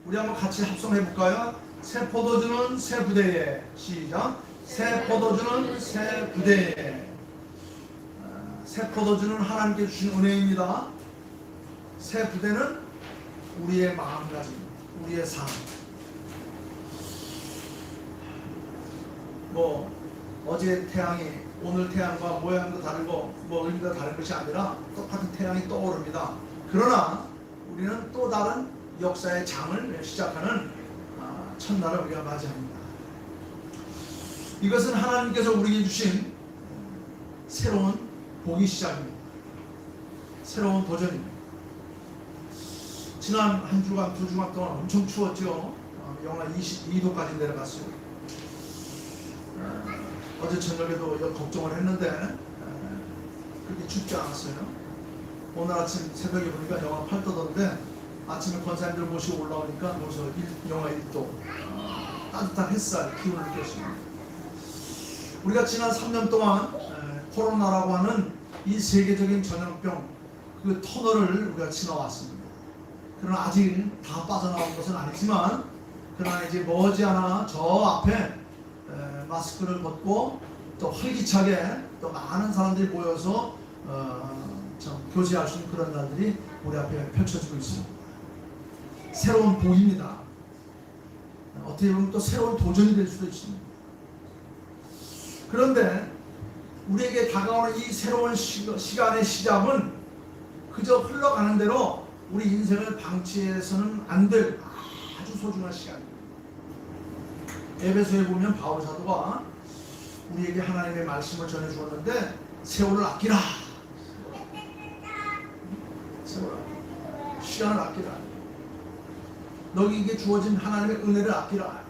우리 한번 같이 합성해 볼까요? 새 포도주는 새 부대에. 시작. 새 포도주는 새 부대에. 새 포도주는 하나님께 주신 은혜입니다. 새 부대는 우리의 마음가짐, 우리의 삶. 뭐 어제 태양이 오늘 태양과 모양도 다르고 뭐 의미가 다른 것이 아니라 똑같은 태양이 떠오릅니다. 그러나 우리는 또 다른 역사의 장을 시작하는 첫날을 우리가 맞이합니다. 이것은 하나님께서 우리에게 주신 새로운 복의 시작입니다. 새로운 도전입니다. 지난 한 주간, 두 주간 동안 엄청 추웠죠. 영하 22도까지 내려갔어요. 어제 저녁에도 걱정을 했는데 그렇게 춥지 않았어요. 오늘 아침 새벽에 보니까 영하 8도던데 아침에 권사님들 모시고 올라오니까 벌써 영하 1도 따뜻한 햇살, 기운을 느꼈습니다. 우리가 지난 3년 동안 코로나라고 하는 이 세계적인 전염병 그 터널을 우리가 지나왔습니다. 그러나 아직 다 빠져나온 것은 아니지만 그러나 이제 머지않아 저 앞에 마스크를 벗고 또 활기차게 또 많은 사람들이 모여서 교제할 수 있는 그런 날들이 우리 앞에 펼쳐지고 있습니다. 새로운 복입니다. 어떻게 보면 또 새로운 도전이 될 수도 있습니다. 그런데 우리에게 다가오는 이 새로운 시간의 시작은 그저 흘러가는 대로 우리 인생을 방치해서는 안 될 아주 소중한 시간입니다. 에베소에 보면 바울 사도가 우리에게 하나님의 말씀을 전해주었는데 세월을 아끼라. 세월을 아끼라. 시간을 아끼라. 너에게 주어진 하나님의 은혜를 아끼라.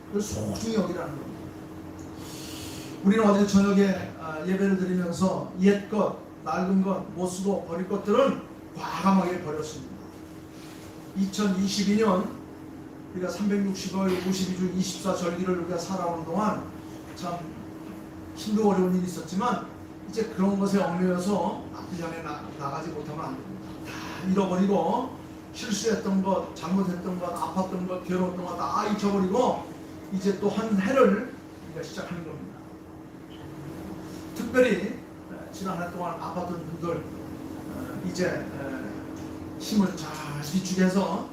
그걸 소중히 여기라는 겁니다. 우리는 어제 저녁에 예배를 드리면서 옛것, 낡은 것, 못 쓰고 버릴 것들은 과감하게 버렸습니다. 2022년 우리가 365일 52주 24절기를 우리가 살아오는 동안 참 힘도 어려운 일이 있었지만 이제 그런 것에 얽매여서 앞을 향해 나가지 못하면 안 됩니다. 다 잃어버리고 실수했던 것, 잘못했던 것, 아팠던 것, 괴로웠던 것 다 잊어버리고 이제 또 한 해를 우리가 시작하는 겁니다. 특별히 지난 한 해 동안 아팠던 분들 이제 힘을 잘 비추게 해서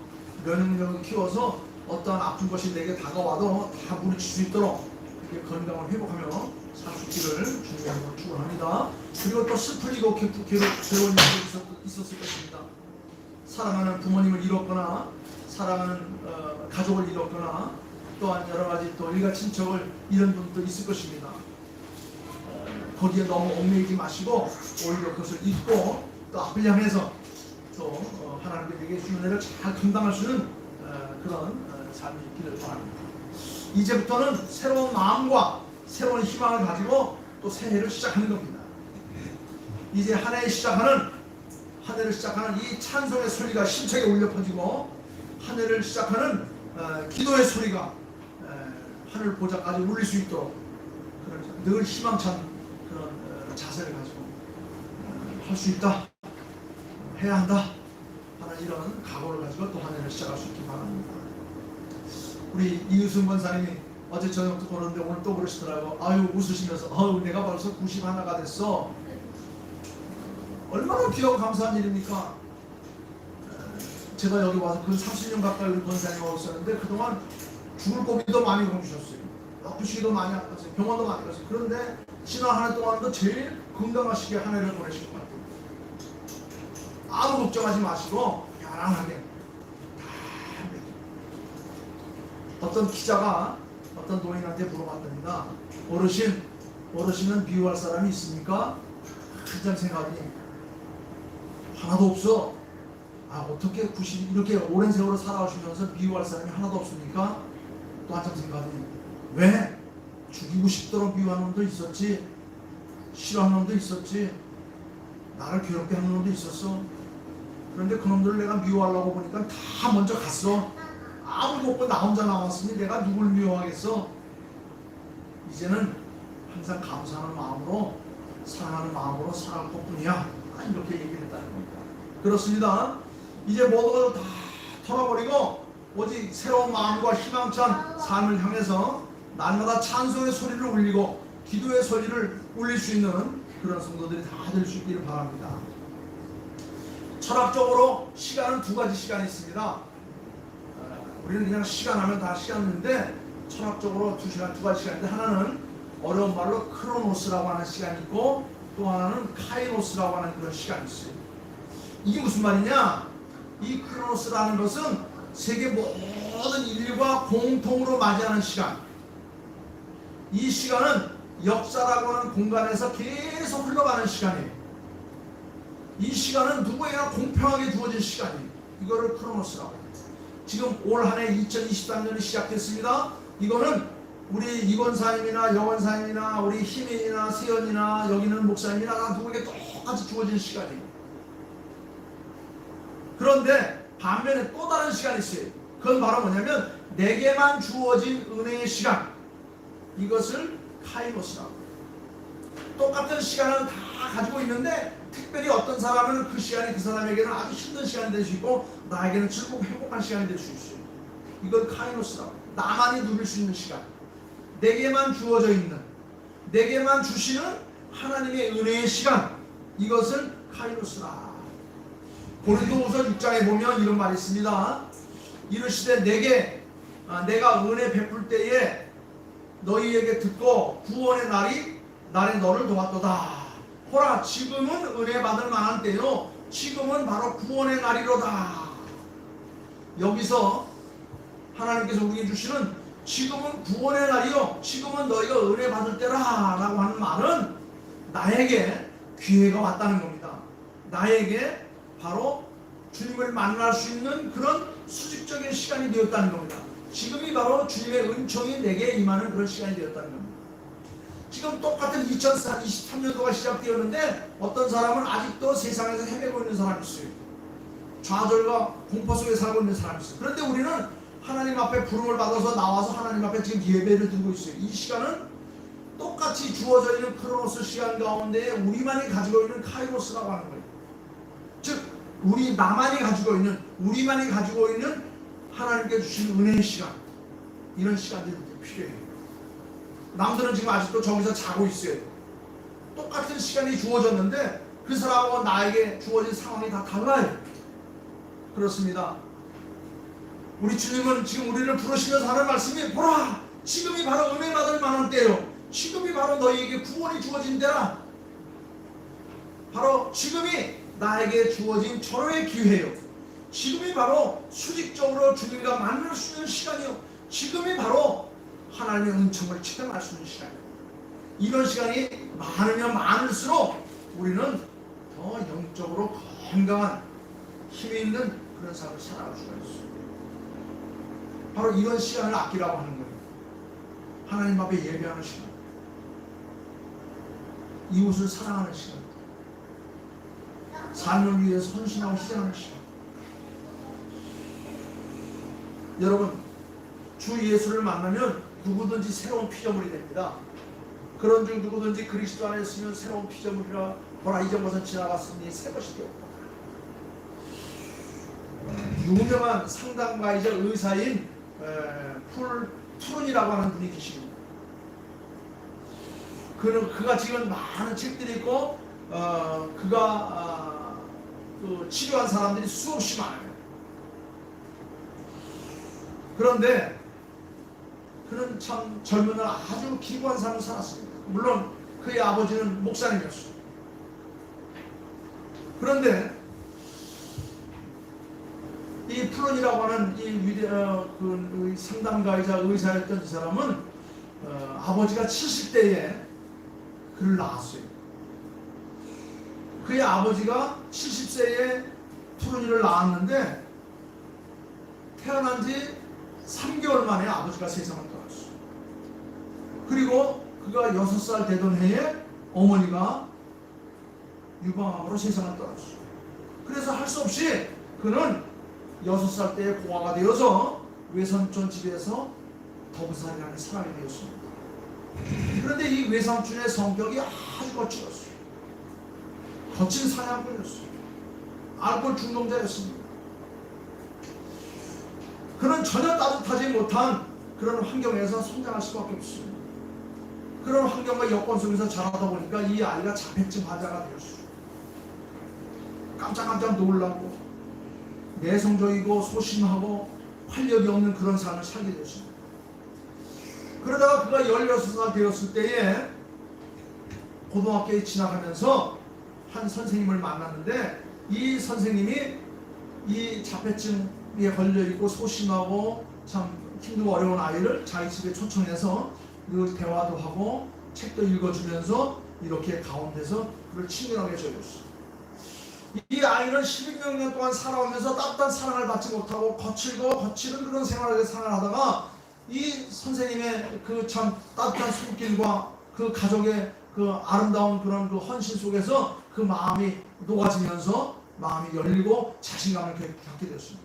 면역력을 키워서 어떠한 아픈 것이 내게 다가와도 다 물리칠 수 있도록 이렇게 건강을 회복하며 살 수 있기를 주님으로 축원합니다. 그리고 또 슬프고 괴로운 일이 있었을 것입니다. 사랑하는 부모님을 잃었거나 사랑하는 가족을 잃었거나 또한 여러 가지 또 일가 친척을 잃은 분도 있을 것입니다. 거기에 너무 얽매이지 마시고 오히려 그것을 잊고 또 앞을 향해서 또 하나님께 내게 주신 은혜를 잘 감당할 수 있는 그런 삶이 있기를 바랍니다. 이제부터는 새로운 마음과 새로운 희망을 가지고 또 새해를 시작하는 겁니다. 이제 한 해를 시작하는 이 찬송의 소리가 심차게 울려 퍼지고 한 해를 시작하는 기도의 소리가 하늘 보좌까지 울릴 수 있도록 늘 희망찬 그런 자세를 가지고 할 수 있다, 해야 한다 하는 이런 각오를 가지고 또 한 해를 시작할 수 있기 바랍니다. 우리 이유순 권사님이 어제 저녁도 보는데 오늘 또 그러시더라고. 아유 웃으시면서 내가 벌써 91가 됐어. 얼마나 귀하고 감사한 일입니까? 제가 여기 와서 그 30년 가까이 우리 권사님하고 있었는데 그동안 죽을 고비도 많이 공주셨어요. 아프시기도 많이 아팠어요. 병원도 많이 갔어요. 그런데 지난 한 해 동안도 제일 건강하시게 한 해를 보내신 것 같아요. 아무 걱정하지 마시고 편안하게 어떤 기자가 어떤 노인한테 물어봤답니다. 어르신은 미워할 사람이 있습니까? 한참 생각이 하나도 없어. 어떻게 90 이렇게 오랜 세월을 살아오시면서 미워할 사람이 하나도 없습니까? 또 한참 생각이 왜? 죽이고 싶도록 미워하는 놈도 있었지, 싫어하는 놈도 있었지, 나를 괴롭게 하는 놈도 있었어. 그런데 그 놈들을 내가 미워하려고 보니까 다 먼저 갔어. 아무도 없고 나 혼자 남았으니 내가 누굴 미워하겠어. 이제는 항상 감사하는 마음으로 사랑하는 마음으로 살아갈 것뿐이야. 이렇게 얘기를 했다는 겁니다. 그렇습니다. 이제 모든 것을 다 털어버리고 오직 새로운 마음과 희망찬 삶을 향해서 날마다 찬송의 소리를 울리고 기도의 소리를 울릴 수 있는 그런 성도들이 다 될 수 있기를 바랍니다. 철학적으로 시간은 두 가지 시간이 있습니다. 우리는 그냥 시간 하면 다 시간인데 철학적으로 두 가지 시간인데 하나는 어려운 말로 크로노스라고 하는 시간이 있고 또 하나는 카이노스라고 하는 그런 시간이 있어요. 이게 무슨 말이냐? 이 크로노스라는 것은 세계 모든 인류가 공통으로 맞이하는 시간. 이 시간은 역사라고 하는 공간에서 계속 흘러가는 시간이에요. 이 시간은 누구에게나 공평하게 주어진 시간이에요. 이거를 크로노스라고 해요. 지금 올 한 해 2023년이 시작됐습니다. 이거는 우리 이권사님이나 영원사님이나 우리 희민이나 세연이나 여기 있는 목사님이나 다 누구에게 똑같이 주어진 시간이에요. 그런데 반면에 또 다른 시간이 있어요. 그건 바로 뭐냐면 내게만 주어진 은혜의 시간. 이것을 카이노스라고 해요. 똑같은 시간을 다 가지고 있는데 특별히 어떤 사람은 그 시간이 그 사람에게는 아주 힘든 시간이 될 수 있고 나에게는 즐겁고 행복한 시간이 될 수 있어요. 이걸 카이노스라고 해요. 나만이 누릴 수 있는 시간. 내게만 주어져 있는, 내게만 주시는 하나님의 은혜의 시간. 이것을 카이노스라. 고린도후서 6장에 보면 이런 말이 있습니다. 이르시되 내가 은혜 베풀 때에 너희에게 듣고 구원의 날에 너를 도왔도다. 보라, 지금은 은혜 받을 만한 때요, 지금은 바로 구원의 날이로다. 여기서 하나님께서 우리에게 주시는 지금은 구원의 날이요, 지금은 너희가 은혜 받을 때라 라고 하는 말은 나에게 기회가 왔다는 겁니다. 나에게 바로 주님을 만날 수 있는 그런 수직적인 시간이 되었다는 겁니다. 지금이 바로 주님의 은총이 내게 임하는 그런 시간이 되었다는 겁니다. 지금 똑같은 2023년도가 시작되었는데 어떤 사람은 아직도 세상에서 헤매고 있는 사람이 있어요. 좌절과 공포 속에 살고 있는 사람이 있어요. 그런데 우리는 하나님 앞에 부름을 받아서 나와서 하나님 앞에 지금 예배를 드리고 있어요. 이 시간은 똑같이 주어져 있는 크로노스 시간 가운데 우리만이 가지고 있는 카이로스라고 하는 거예요. 즉 나만이 가지고 있는 하나님께 주신 은혜의 시간, 이런 시간들이 필요해요. 남들은 지금 아직도 저기서 자고 있어요. 똑같은 시간이 주어졌는데 그 사람하고 나에게 주어진 상황이 다 달라요. 그렇습니다. 우리 주님은 지금 우리를 부르시면서 하는 말씀이, 보라, 지금이 바로 은혜 받을 만한 때요, 지금이 바로 너희에게 구원이 주어진 때라. 바로 지금이 나에게 주어진 절호의 기회예요. 지금이 바로 수직적으로 주님과 만날 수 있는 시간이요, 지금이 바로 하나님의 은총을 체험할 수 있는 시간이에요. 이런 시간이 많으면 많을수록 우리는 더 영적으로 건강한 힘이 있는 그런 삶을 살아갈 수가 있어요. 바로 이런 시간을 아끼라고 하는 거예요. 하나님 앞에 예배하는 시간, 이웃을 사랑하는 시간, 삶을 위해서 헌신하고 희생하는 시간. 여러분, 주 예수를 만나면 누구든지 새로운 피조물이 됩니다. 그런 중 누구든지 그리스도 안에 있으면 새로운 피조물이라. 보라, 이전 것은 지나갔으니 새 것이 되었다. 유명한 상담가이자 의사인 푸른이라고 하는 분이 계십니다. 그가 지금 많은 책들이 있고 그가 치료한 사람들이 수없이 많아요. 그런데 그는 참 젊은 날 아주 기구한 삶을 살았습니다. 물론 그의 아버지는 목사님이었어요. 그런데 이 푸른이라고 하는 이 상담가이자 의사였던 이 사람은 아버지가 70대에 그를 낳았어요. 그의 아버지가 70세에 푸른이를 낳았는데 태어난 지 3개월 만에 아버지가 세상을 떠났어요. 그리고 그가 6살 되던 해에 어머니가 유방암으로 세상을 떠났어요. 그래서 할 수 없이 그는 6살 때에 고아가 되어서 외삼촌 집에서 더부살이라는 사람이 되었습니다. 그런데 이 외삼촌의 성격이 아주 거칠었어요. 거친 사냥꾼이었어요. 알코올 중독자였습니다. 그는 전혀 따뜻하지 못한 그런 환경에서 성장할 수밖에 없어요. 그런 환경과 여건 속에서 자라다 보니까 이 아이가 자폐증 환자가 되었어요. 깜짝깜짝 놀라고 내성적이고 소심하고 활력이 없는 그런 삶을 살게 되었습니다. 그러다가 그가 16살 되었을 때에 고등학교에 진학하면서 한 선생님을 만났는데, 이 선생님이 이 자폐증에 걸려있고 소심하고 참 힘들고 어려운 아이를 자기 집에 초청해서 그 대화도 하고 책도 읽어주면서 이렇게 가운데서 그를 친근하게 줘줬어요. 이 아이는 12년 동안 살아오면서 따뜻한 사랑을 받지 못하고 거칠은 그런 생활을 생활하다가 이 선생님의 그 참 따뜻한 손길과 그 가족의 그 아름다운 그런 그 헌신 속에서 그 마음이 녹아지면서 마음이 열리고 자신감을 갖게 되었습니다.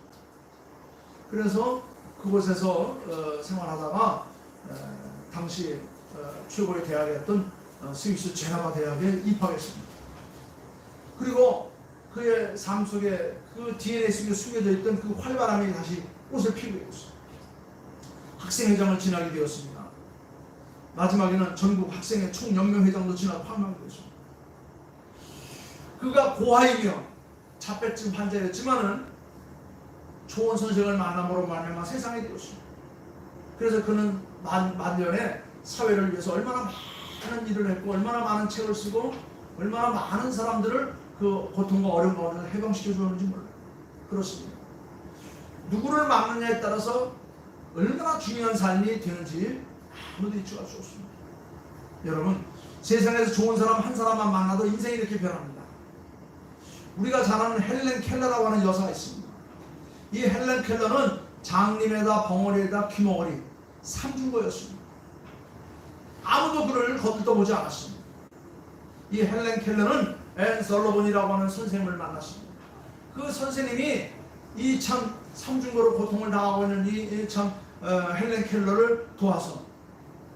그래서 그곳에서 생활하다가 당시 최고의 대학이었던 스위스 제네바 대학에 입학했습니다. 그리고 그의 삶 속에 그 DNA 속에 숨겨져 있던 그 활발함이 다시 꽃을 피우게 되었습니다. 학생회장을 지나게 되었습니다. 마지막에는 전국 학생회 총연맹회장도 지나고 황망되었습니다. 그가 고아이며 자폐증 환자였지만은 좋은 선생을 만남으로 말미암아 세상에 되었습니다. 그래서 그는 만년에 사회를 위해서 얼마나 많은 일을 했고 얼마나 많은 책을 쓰고 얼마나 많은 사람들을 그 고통과 어려운 가운데서 해방시켜 주었는지 몰라요. 그렇습니다. 누구를 막느냐에 따라서 얼마나 중요한 삶이 되는지 아무도 잊지할 수 없습니다. 여러분, 세상에서 좋은 사람 한 사람만 만나도 인생이 이렇게 변합니다. 우리가 잘 아는 헬렌 켈러라고 하는 여사가 있습니다. 이 헬렌 켈러는 장님에다 벙어리에다 귀머거리 삼중거였습니다. 아무도 그를 거들떠보지 않았습니다. 이 헬렌 켈러는 앤 설러본이라고 하는 선생님을 만났습니다. 그 선생님이 이 참 삼중거로 고통을 당하고 있는 이 참 헬렌 켈러를 도와서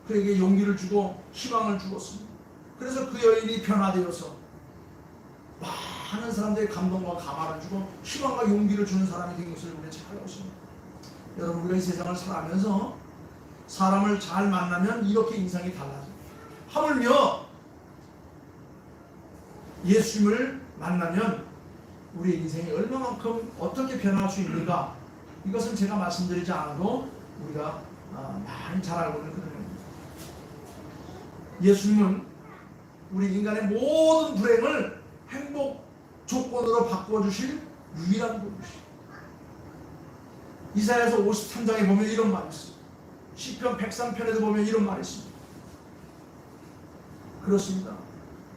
그에게 용기를 주고 희망을 주었습니다. 그래서 그 여인이 변화되어서 많은 사람들의 감동과 감화를 주고 희망과 용기를 주는 사람이 된 것을 우리는 잘 알고 있습니다. 여러분, 우리가 이 세상을 살아가면서 사람을 잘 만나면 이렇게 인상이 달라집니다. 하물며 예수님을 만나면 우리의 인생이 얼마만큼 어떻게 변할 수 있는가, 이것은 제가 말씀드리지 않아도 우리가 많이 잘 알고 있는 그런 겁니다. 예수님은 우리 인간의 모든 불행을 행복 조건으로 바꿔주실 유일한 분이십니다. 이사야서 53장에 보면 이런 말이 있습니다. 시편 103편에도 보면 이런 말이 있습니다. 그렇습니다.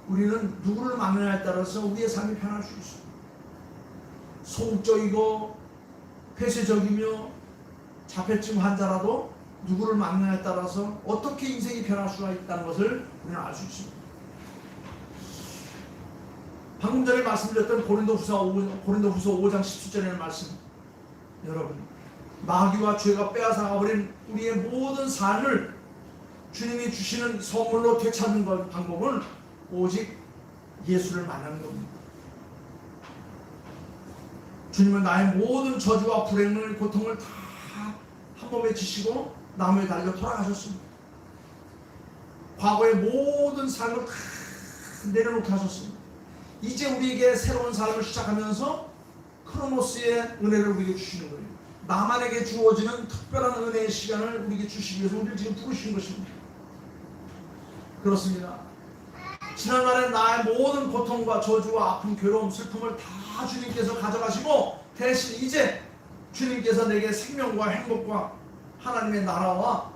우리는 누구를 만나냐에 따라서 우리의 삶이 변할 수 있습니다. 소극적이고 폐쇄적이며 자폐증 환자라도 누구를 만나냐에 따라서 어떻게 인생이 변할 수가 있다는 것을 우리는 알 수 있습니다. 방금 전에 말씀드렸던 고린도후서 5장 17절에는 말씀, 여러분, 마귀와 죄가 빼앗아가버린 우리의 모든 삶을 주님이 주시는 선물로 되찾는 방법은 오직 예수를 만나는 겁니다. 주님은 나의 모든 저주와 불행을, 고통을 다 한 몸에 지시고 나무에 달려 돌아가셨습니다. 과거의 모든 삶을 다 내려놓게 하셨습니다. 이제 우리에게 새로운 삶을 시작하면서 크로노스의 은혜를 우리에게 주시는 거예요. 나만에게 주어지는 특별한 은혜의 시간을 우리에게 주시기 위해서 우리를 지금 부르신 것입니다. 그렇습니다. 지난날에 나의 모든 고통과 저주와 아픔, 괴로움, 슬픔을 다 주님께서 가져가시고 대신 이제 주님께서 내게 생명과 행복과 하나님의 나라와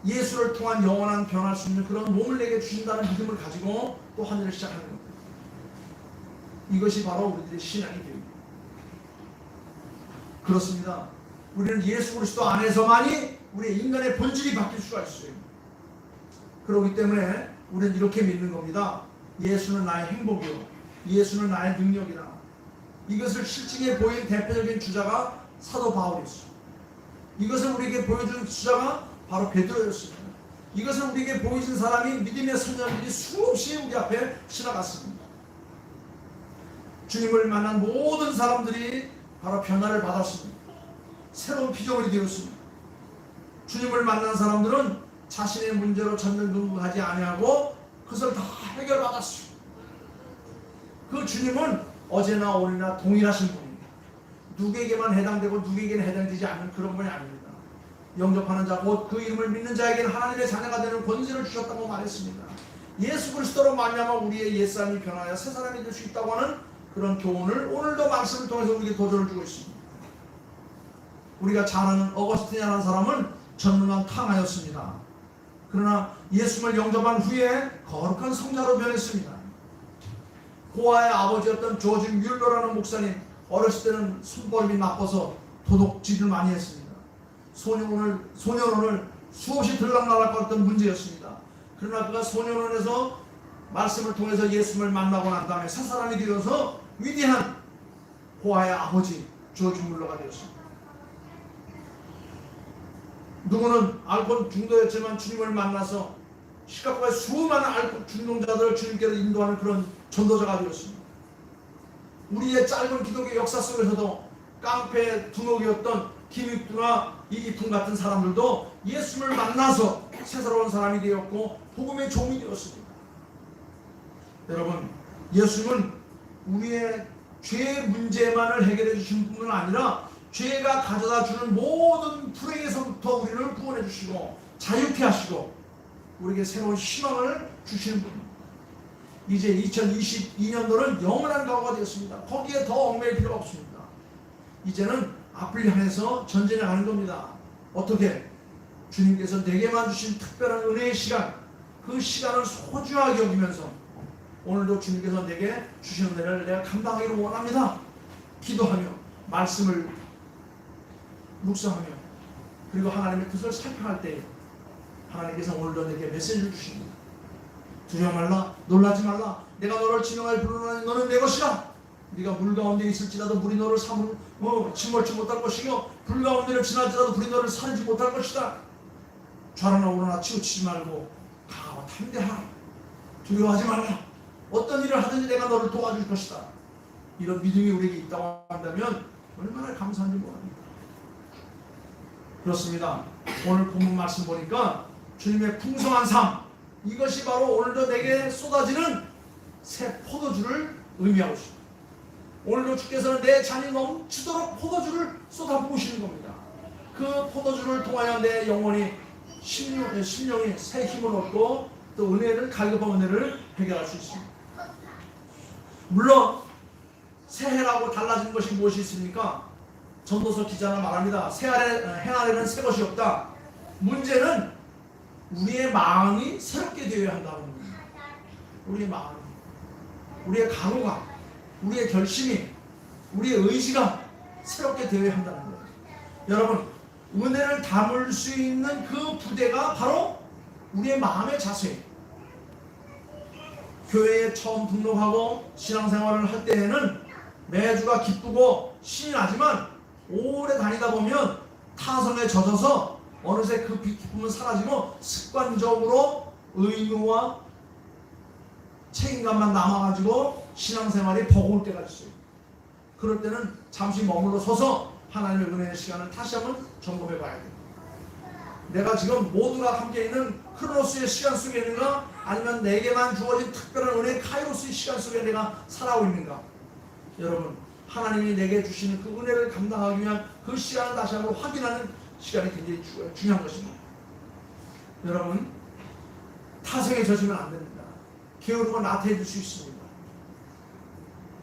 예수를 통한 영원한 변할 수 있는 그런 몸을 내게 주신다는 믿음을 가지고 또 한 일을 시작하는 겁니다. 이것이 바로 우리들의 신앙이 됩니다. 그렇습니다. 우리는 예수 그리스도 안에서만이 우리의 인간의 본질이 바뀔 수가 있어요. 그렇기 때문에 우리는 이렇게 믿는 겁니다. 예수는 나의 행복이요, 예수는 나의 능력이다. 이것을 실증에 보인 대표적인 주자가 사도 바울이었습니다. 이것을 우리에게 보여준 주자가 바로 베드로였습니다. 이것을 우리에게 보여준 사람이 믿음의 선자들이 수없이 우리 앞에 지나갔습니다. 주님을 만난 모든 사람들이 바로 변화를 받았습니다. 새로운 피조물이 되었습니다. 주님을 만난 사람들은 자신의 문제로 전전긍긍하지 아니하고 그것을 다 해결받았습니다. 그 주님은 어제나 오늘이나 동일하신 분입니다. 누구에게만 해당되고 누구에게는 해당되지 않는 그런 분이 아닙니다. 영접하는 자 곧 그 이름을 믿는 자에게는 하나님의 자녀가 되는 권세를 주셨다고 말했습니다. 예수 그리스도로 말미암아 우리의 옛사람이 변하여 새 사람이 될 수 있다고 하는 그런 교훈을 오늘도 말씀을 통해서 우리에게 도전을 주고 있습니다. 우리가 잘 아는 어거스틴이라는 사람은 전능한 탕하였습니다. 그러나 예수를 영접한 후에 거룩한 성자로 변했습니다. 고아의 아버지였던 조지 뮬러라는 목사님, 어렸을 때는 손버림이 나빠서 도둑질을 많이 했습니다. 소년원을 수없이 들락날락거렸던 문제였습니다. 그러나 그가 소년원에서 말씀을 통해서 예수를 만나고 난 다음에 새 사람이 되어서 위대한 고아의 아버지 조지 뮬러가 되었습니다. 누구는 알코올 중독였지만 주님을 만나서 시카고의 수많은 알코올 중독자들을 주님께로 인도하는 그런 전도자가 되었습니다. 우리의 짧은 기독의 역사 속에서도 깡패 두목이었던 김익두나 이기풍 같은 사람들도 예수를 만나서 새로운 사람이 되었고 복음의 종이 되었습니다. 여러분, 예수는 우리의 죄 문제만을 해결해 주신 뿐만 아니라 죄가 가져다 주는 모든 불행에서부터 우리를 구원해 주시고 자유케 하시고 우리에게 새로운 희망을 주시는 분입니다. 이제 2022년도는 영원한 각오가 되었습니다. 거기에 더 얽매일 필요가 없습니다. 이제는 앞을 향해서 전진해 가는 겁니다. 어떻게? 주님께서 내게만 주신 특별한 은혜의 시간, 그 시간을 소중하게 여기면서 오늘도 주님께서 내게 주신 은혜를 내가 감당하기를 원합니다. 기도하며 말씀을 묵상하며 그리고 하나님의 뜻을 살펴할 때 하나님께서 오늘도 내게 메시지를 주십니다. 두려워 말라, 놀라지 말라. 내가 너를 진영하여 부르노니 너는 내 것이라. 네가 물 가운데 있을지라도 물이 너를 침몰치 못할 것이요 불 가운데를 지날지라도 불이 너를 사르지 못할 것이다. 좌로나 우로나 치우치지 말고 강하고 담대하라. 두려워하지 말라. 어떤 일을 하든지 내가 너를 도와줄 것이다. 이런 믿음이 우리에게 있다고 한다면 얼마나 감사한지 모릅니다. 그렇습니다. 오늘 본문 말씀 보니까 주님의 풍성한 삶, 이것이 바로 오늘도 내게 쏟아지는 새 포도주를 의미하고 있습니다. 오늘도 주께서는 내 잔이 넘치도록 포도주를 쏟아부으시는 겁니다. 그 포도주를 통하여 내 영혼이 심령이 새 힘을 얻고 또 은혜를 갈급한 은혜를 해결할 수 있습니다. 물론 새해라고 달라진 것이 무엇이 있습니까? 전도서 기자는 말합니다. 해 아래는 새 것이 없다. 문제는 우리의 마음이 새롭게 되어야 한다는 겁니다. 우리의 마음, 우리의 각오가, 우리의 결심이, 우리의 의지가 새롭게 되어야 한다는 거예요. 여러분, 은혜를 담을 수 있는 그 부대가 바로 우리의 마음의 자세예요. 교회에 처음 등록하고 신앙생활을 할 때에는 매주가 기쁘고 신이 나지만 오래 다니다 보면 타성에 젖어서 어느새 그 기쁨은 사라지고 습관적으로 의무와 책임감만 남아가지고 신앙생활이 버거울 때가 있어요. 그럴 때는 잠시 머물러 서서 하나님의 은혜의 시간을 다시 한번 점검해 봐야 돼요. 내가 지금 모두가 함께 있는 크로노스의 시간 속에 있는가, 아니면 내게만 주어진 특별한 은혜의 카이로스의 시간 속에 내가 살아오고 있는가. 여러분, 하나님이 내게 주시는 그 은혜를 감당하기 위한 그 시간을 다시 한번 확인하는 시간이 굉장히 중요한 것입니다. 여러분, 타성에 젖으면 안 됩니다. 게으르고 나태해질 수 있습니다.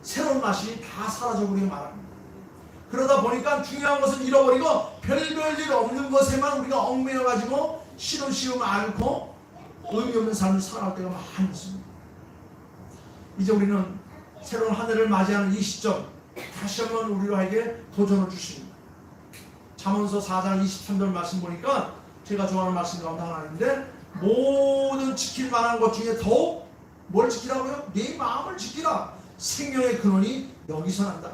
새로운 맛이 다 사라져버리고 말합니다. 그러다 보니까 중요한 것은 잃어버리고 별별 일 없는 것에만 우리가 얽매여가지고 시름시름 앓고 의미 없는 삶을 살아갈 때가 많이 있습니다. 이제 우리는 새로운 한 해를 맞이하는 이 시점, 다시 한번 우리에게 도전을 주십니다. 잠언서 4장 23절 말씀 보니까 제가 좋아하는 말씀 가운데 하나인데, 모든 지킬 만한 것 중에 더욱 뭘 지키라고요? 네 마음을 지키라. 생명의 근원이 여기서 난다.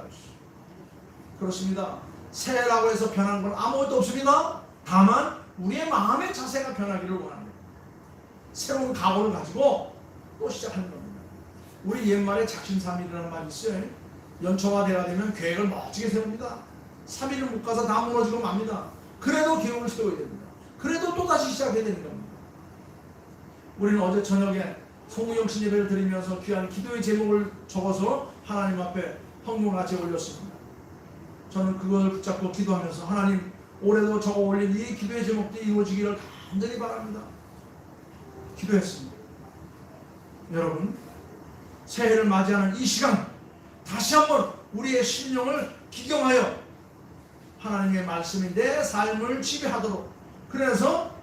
그렇습니다. 새해라고 해서 변한 건 아무것도 없습니다. 다만 우리의 마음의 자세가 변하기를 원합니다. 새로운 각오를 가지고 또 시작하는 겁니다. 우리 옛말에 작심삼일이라는 말이 있어요. 연초가 돼야 되면 계획을 멋지게 세웁니다. 3일은 못 가서 다 무너지고 맙니다. 그래도 계획을 세워야 됩니다. 그래도 또다시 시작해야 되는 겁니다. 우리는 어제 저녁에 송우영신 예배를 드리면서 귀한 기도의 제목을 적어서 하나님 앞에 헌금을 같이 올렸습니다. 저는 그걸 붙잡고 기도하면서 하나님 올해도 적어 올린 이 기도의 제목들이 이루어지기를 간절히 바랍니다. 기도했습니다. 여러분, 새해를 맞이하는 이 시간 다시 한번 우리의 심령을 기경하여 하나님의 말씀이 내 삶을 지배하도록, 그래서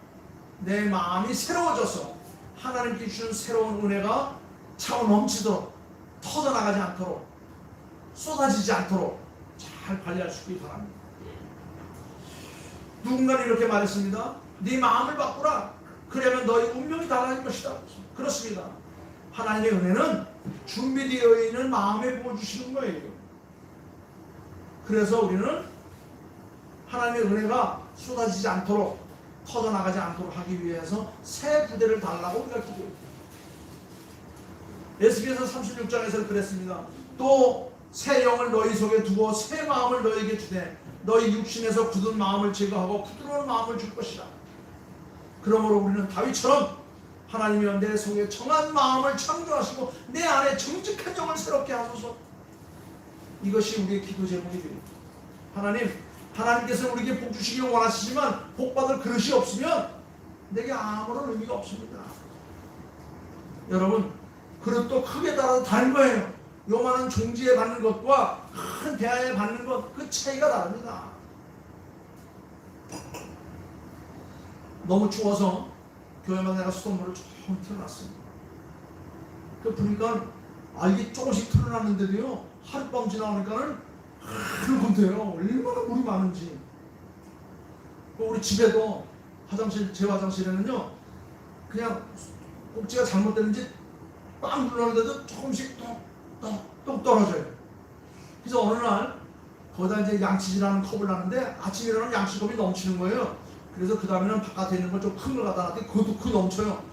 내 마음이 새로워져서 하나님께 주신 새로운 은혜가 차고 넘치도록, 터져나가지 않도록, 쏟아지지 않도록 잘 관리할 수 있기 바랍니다. 누군가는 이렇게 말했습니다. 네 마음을 바꾸라. 그러면 너의 운명이 달라질 것이다. 그렇습니다. 하나님의 은혜는 준비되어 있는 마음에 부어주시는 거예요. 그래서 우리는 하나님의 은혜가 쏟아지지 않도록, 터져나가지 않도록 하기 위해서 새 부대를 달라고 우리가 기도합니다. 에스겔서 36장에서 그랬습니다. 또 새 영을 너희 속에 두고 새 마음을 너희에게 주되 너희 육신에서 굳은 마음을 제거하고 부드러운 마음을 줄 것이다. 그러므로 우리는 다윗처럼 하나님이여 내 속에 정한 마음을 창조하시고 내 안에 정직한 영을 새롭게 하소서. 이것이 우리의 기도 제목이 됩니다. 하나님께서 우리에게 복 주시기를 원하시지만 복 받을 그릇이 없으면 내게 아무런 의미가 없습니다. 여러분, 그릇도 크게 따라서 다른 거예요. 요만한 종지에 받는 것과 큰 대야에 받는 것, 그 차이가 다릅니다. 너무 추워서 교회만 내가 수돗물을 조금 틀어놨습니다. 그 보니까 이게 조금씩 틀어놨는데도요, 하룻밤 지나오니까는 하늘금 돼요. 얼마나 물이 많은지. 우리 집에도 제 화장실에는요, 그냥 꼭지가 잘못됐는지 빵 눌렀는데도 조금씩 똑 떨어져요. 그래서 어느 날 거기다 이제 양치질하는 컵을 놨는데 아침에 일어나면 양치컵이 넘치는 거예요. 그래서 그 다음에는 바깥에 있는 거 좀 큰 걸 갖다 놨더니 그것도 크 넘쳐요.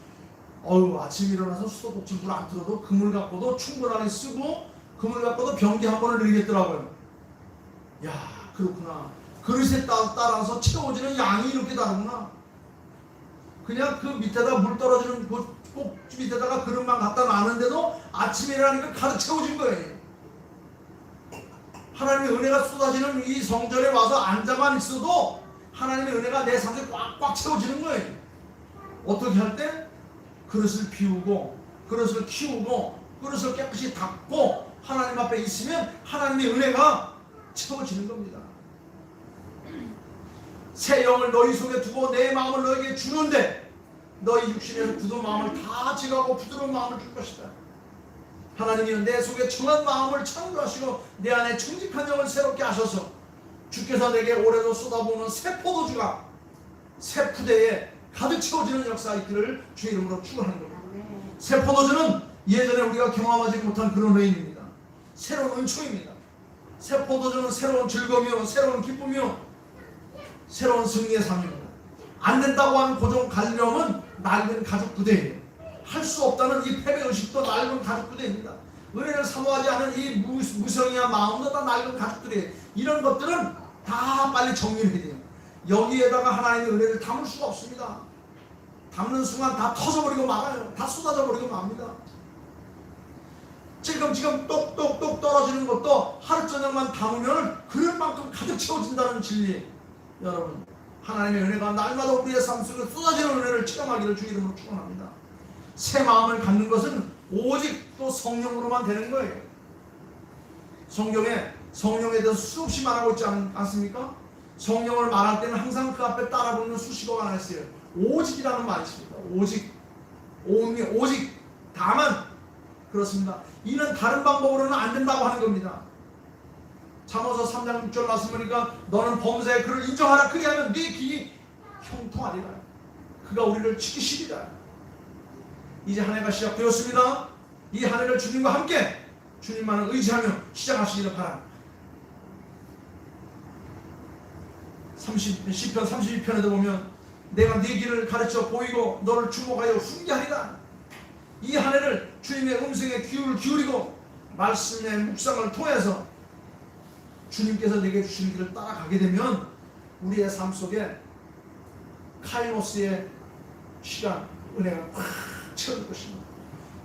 아침에 일어나서 수도꼭지 물 안 틀어도 그 물 갖고도 충분하게 쓰고 그 물 갖고도 변기 한 번을 늘리겠더라고요. 야, 그렇구나. 그릇에 따라서 채워지는 양이 이렇게 다르구나. 그냥 그 밑에다 물 떨어지는 그 꼭지 밑에다가 그릇만 갖다 놨는데도 아침에 일어나니까 가득 채워진 거예요. 하나님의 은혜가 쏟아지는 이 성전에 와서 앉아만 있어도 하나님의 은혜가 내 삶에 꽉꽉 채워지는 거예요. 어떻게 할 때? 그릇을 비우고, 그릇을 키우고, 그릇을 깨끗이 닦고 하나님 앞에 있으면 하나님의 은혜가 채워지는 겁니다. 새 영을 너희 속에 두고 내 마음을 너에게 주는데 너희 육신에서 굳은 마음을 다 제거하고 부드러운 마음을 줄 것이다. 하나님이 내 속에 정한 마음을 창조하시고 내 안에 정직한 영을 새롭게 하셔서 주께서 내게 올해도 쏟아부는 새 포도주가 새 푸대에 가득 채워지는 역사가 있기를 주의 이름으로 축원하는 겁니다. 새 포도주는 예전에 우리가 경험하지 못한 그런 의미입니다. 새로운 은총입니다. 새 포도주는 새로운 즐거움이요, 새로운 기쁨이요, 새로운 승리의 삶입니다. 안 된다고 하는 고정 관념은 낡은 가죽 부대예요. 할 수 없다는 이 패배의식도 낡은 가죽 부대입니다. 은혜를 사모하지 않은 이 무성의한 마음도 다 낡은 가죽들이에요. 이런 것들은 다 빨리 정리를 해야 돼요. 여기에다가 하나님의 은혜를 담을 수가 없습니다. 담는 순간 다 터져버리고 말아요. 다 쏟아져버리고 맙니다. 지금 똑똑똑 떨어지는 것도 하루 저녁만 담으면 그릇만큼 가득 채워진다는 진리. 여러분, 하나님의 은혜가 날마다 우리의 삶 속에 쏟아지는 은혜를 체험하기를 주 이름으로 축원합니다. 새 마음을 갖는 것은 오직 또 성령으로만 되는 거예요. 성경에 성령에 대해서 수없이 말하고 있지 않습니까? 성령을 말할 때는 항상 그 앞에 따라 붙는 수식어가 하나 있어요. 오직이라는 말이 있습니다. 오직, 다만 그렇습니다. 이는 다른 방법으로는 안 된다고 하는 겁니다. 잠언서 3장 6절 말씀 보니까 너는 범사에 그를 인정하라. 그리하면 네 길이 형통하리라. 그가 우리를 지키시리라. 이제 한 해가 시작되었습니다. 이 한 해를 주님과 함께 주님만을 의지하며 시작하시기를 바랍니다. 시편 32편에도 보면 내가 네 길을 가르쳐 보이고 너를 주목하여 훈계하리라. 이 한 해를 주님의 음성에 귀를 기울이고 말씀의 묵상을 통해서 주님께서 내게 주시는 길을 따라가게 되면 우리의 삶 속에 카이노스의 시간, 은혜가 꽉 채울 것입니다.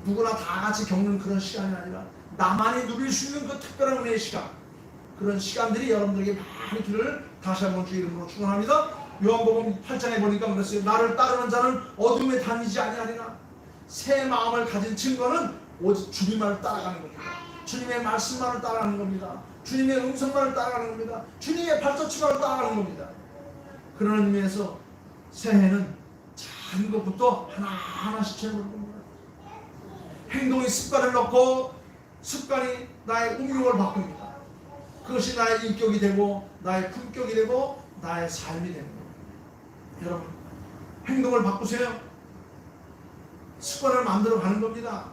누구나 다 같이 겪는 그런 시간이 아니라 나만이 누릴 수 있는 그 특별한 은혜의 시간, 그런 시간들이 여러분들에게 많기를 다시 한번 주의 이름으로 축원합니다. 요한복음 8장에 보니까 그랬어요. 나를 따르는 자는 어둠에 다니지 아니하리라. 새 마음을 가진 증거는 오직 주님만을 따라가는 겁니다. 주님의 말씀만을 따라가는 겁니다. 주님의 음성만을 따라가는 겁니다. 주님의 발자취만을 따라가는 겁니다. 그런 의미에서 새해는 작은 것부터 하나하나씩 채우는 겁니다. 행동의 습관을 넣고 습관이 나의 운명을 바꿉니다. 그것이 나의 인격이 되고 나의 품격이 되고 나의 삶이 되는 겁니다. 여러분, 행동을 바꾸세요. 습관을 만들어 가는 겁니다.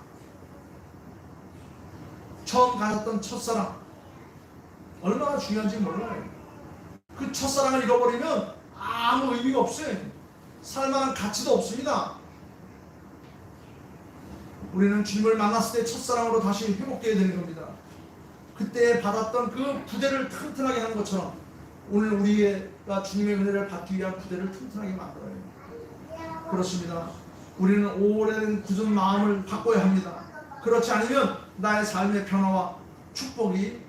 처음 가졌던 첫사랑 얼마나 중요한지 몰라요. 그 첫사랑을 잃어버리면 아무 의미가 없어요. 살만한 가치도 없습니다. 우리는 주님을 만났을 때 첫사랑으로 다시 회복되어야 되는 겁니다. 그때 받았던 그 부대를 튼튼하게 하는 것처럼 오늘 우리가 주님의 은혜를 받기 위한 부대를 튼튼하게 만들어야 합니다. 그렇습니다. 우리는 오래된 굳은 마음을 바꿔야 합니다. 그렇지 않으면 나의 삶의 변화와 축복이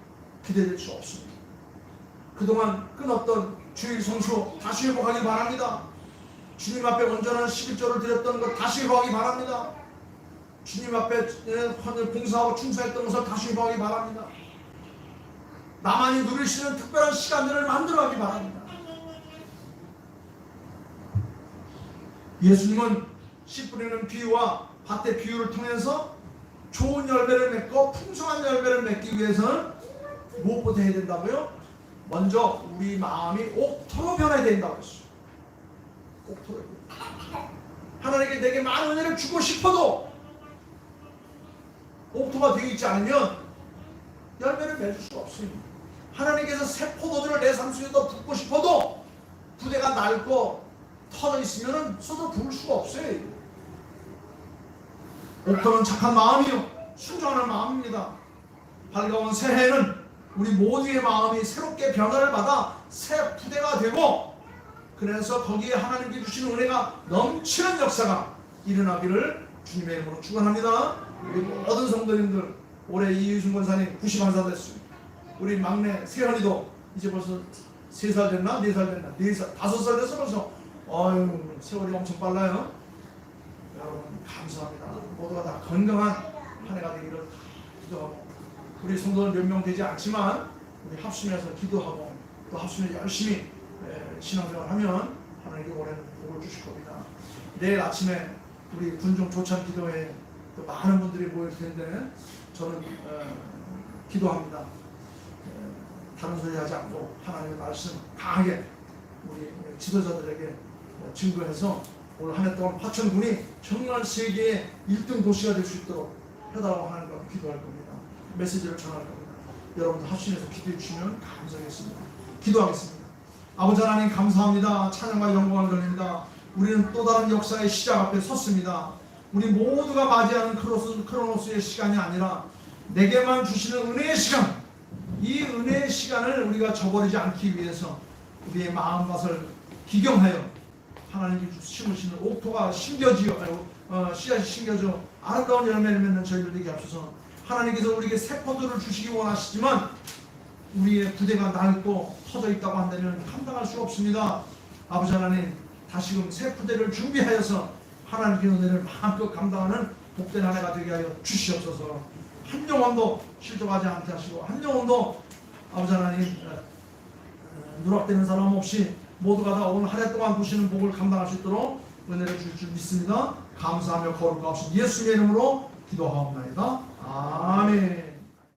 기대될 수 없습니다. 그동안 끊었던 주일 성수 다시 회복하기 바랍니다. 주님 앞에 온전한 11조를 드렸던 것 다시 회복하기 바랍니다. 주님 앞에 봉사하고 충성했던 것을 다시 회복하기 바랍니다. 나만이 누릴 수 있는 특별한 시간들을 만들어가기 바랍니다. 예수님은 씨 뿌리는 비유와 밭의 비유를 통해서 좋은 열매를 맺고 풍성한 열매를 맺기 위해서는 무엇부터 해야 된다고요? 먼저 우리 마음이 옥토로 변해야 된다고 했어요. 옥토로. 하나님께 내게 많은 은혜를 주고 싶어도 옥토가 되어 있지 않으면 열매를 맺을 수가 없습니다. 하나님께서 새 포도주를 내 삶 속에 더 붓고 싶어도 부대가 낡고 터져 있으면 쏟아 부을 수가 없어요. 옥토는 착한 마음이요 순종하는 마음입니다. 밝아온 새해는 우리 모두의 마음이 새롭게 변화를 받아 새 부대가 되고 그래서 거기에 하나님께 주시는 은혜가 넘치는 역사가 일어나기를 주님의 이름으로 축원합니다. 우리 모든 성도님들 올해 이유준 권사님 91살 됐습니다. 우리 막내 세현이도 이제 벌써 3살 됐나? 4살 됐나? 4살, 5살 됐어 벌써. 어휴, 세월이 엄청 빨라요. 여러분 감사합니다. 모두가 다 건강한 한 해가 되기를 기도하고 우리 성도는 몇 명 되지 않지만 우리 합심해서 기도하고 또 합심해서 열심히 신앙생활하면 하나님께 올해는 복을 주실 겁니다. 내일 아침에 우리 군중 조찬 기도회에 또 많은 분들이 모일 텐데 저는 기도합니다. 다른 소리 하지 않고 하나님의 말씀 강하게 우리 지도자들에게 증거해서 오늘 한 해 동안 화천군이 정말 세계의 1등 도시가 될 수 있도록 해달라고 하나님과 기도할 겁니다. 메시지를 전할 겁니다. 여러분도 합심해서 기도해 주시면 감사하겠습니다. 기도하겠습니다. 아버지 하나님 감사합니다. 찬양과 영광을 돌립니다. 우리는 또 다른 역사의 시작 앞에 섰습니다. 우리 모두가 맞이하는 크로노스의 시간이 아니라 내게만 주시는 은혜의 시간, 이 은혜의 시간을 우리가 저버리지 않기 위해서 우리의 마음밭을 기경하여 하나님께 심으시는 옥토가 씨앗이 심겨져 아름다운 열매를 맺는 저희들 되게 하소서. 하나님께서 우리에게 새 포도를 주시기 원하시지만 우리의 부대가 낡고 터져 있다고 한다면 감당할 수 없습니다. 아버지 하나님 다시금 새 부대를 준비하여서 하나님의 은혜를 마음껏 감당하는 복된 한 해가 되게 하여 주시옵소서. 한 영혼도 실족하지 않게 하시고 한 영혼도 아버지 하나님 누락되는 사람 없이 모두가 다 오늘 한 해 동안 주시는 복을 감당할 수 있도록 은혜를 주실 줄 믿습니다. 감사하며 거룩하옵신 예수의 이름으로 기도하옵나이다. 아멘.